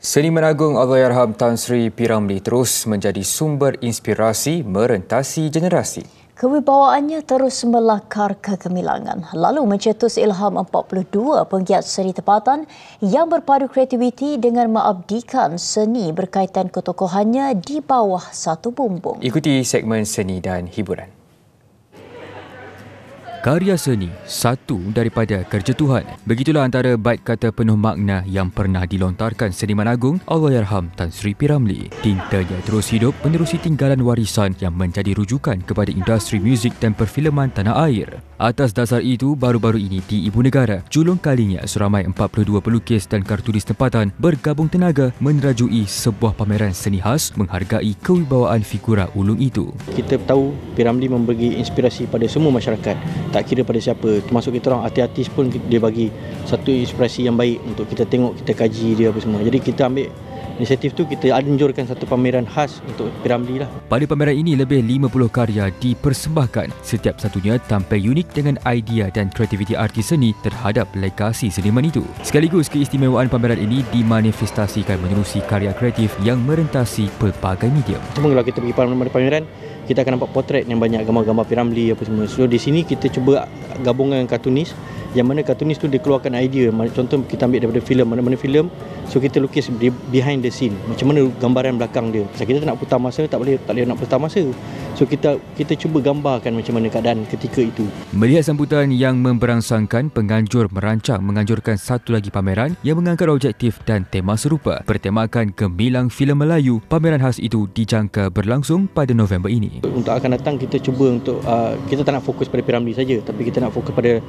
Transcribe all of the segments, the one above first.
Seniman Agung Allahyarham Tan Sri P. Ramlee terus menjadi sumber inspirasi merentasi generasi. Kewibawaannya terus melakar kegemilangan, lalu mencetus ilham 42 penggiat seni tempatan yang berpadu kreativiti dengan mengabdikan seni berkaitan ketokohannya di bawah satu bumbung. Ikuti segmen seni dan hiburan. Karya seni, satu daripada kerja Tuhan. Begitulah antara bait kata penuh makna yang pernah dilontarkan seniman agung Allahyarham Tan Sri P. Ramlee. Tintanya terus hidup menerusi tinggalan warisan yang menjadi rujukan kepada industri muzik dan perfilman tanah air. Atas dasar itu, baru-baru ini di Ibu Negara, julung kalinya seramai 42 pelukis dan kartunis tempatan bergabung tenaga menerajui sebuah pameran seni khas menghargai kewibawaan figura ulung itu. Kita tahu P. Ramlee memberi inspirasi pada semua masyarakat, tak kira pada siapa, termasuk kita orang artis pun dia bagi satu inspirasi yang baik untuk kita tengok, kita kaji dia apa semua. Jadi kita ambil inisiatif tu, kita anjurkan satu pameran khas untuk P. Ramlee lah. Pada pameran ini lebih 50 karya dipersembahkan, setiap satunya tampil unik dengan idea dan kreativiti artis seni terhadap legasi seniman itu. Sekaligus keistimewaan pameran ini dimanifestasikan menerusi karya kreatif yang merentasi pelbagai medium. Cuma kalau kita pergi pameran, kita akan nampak potret yang banyak gambar-gambar P. Ramlee apa semua. So di sini kita cuba gabungan kartunis, yang mana kartunis tu dia keluarkan idea. Contoh kita ambil daripada filem, mana-mana filem, so kita lukis behind the scene, macam mana gambaran belakang dia. Sebab kita tak nak putar masa, tak boleh nak putar masa. So kita cuba gambarkan macam mana keadaan ketika itu. Melihat sambutan yang memberangsangkan, penganjur merancang menganjurkan satu lagi pameran yang mengangkat objektif dan tema serupa. Bertemakan gemilang filem Melayu, pameran khas itu dijangka berlangsung pada November ini. Untuk akan datang, kita cuba untuk kita tak nak fokus pada P. Ramlee saja, tapi kita nak fokus pada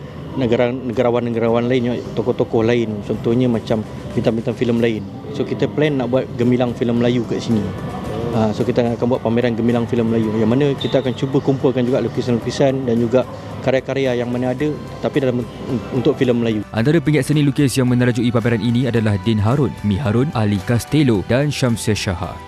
negarawan-negarawan lain, tokoh-tokoh lain, contohnya macam bintang-bintang filem lain. So kita plan nak buat gemilang filem Melayu kat sini. So kita akan buat pameran gemilang filem Melayu, yang mana kita akan cuba kumpulkan juga lukisan-lukisan dan juga karya-karya yang mana ada tapi dalam untuk filem Melayu. Antara penggiat seni lukis yang menerajui pameran ini adalah Din Harun, Mi Harun, Ali Castello dan Syamsia Shahar.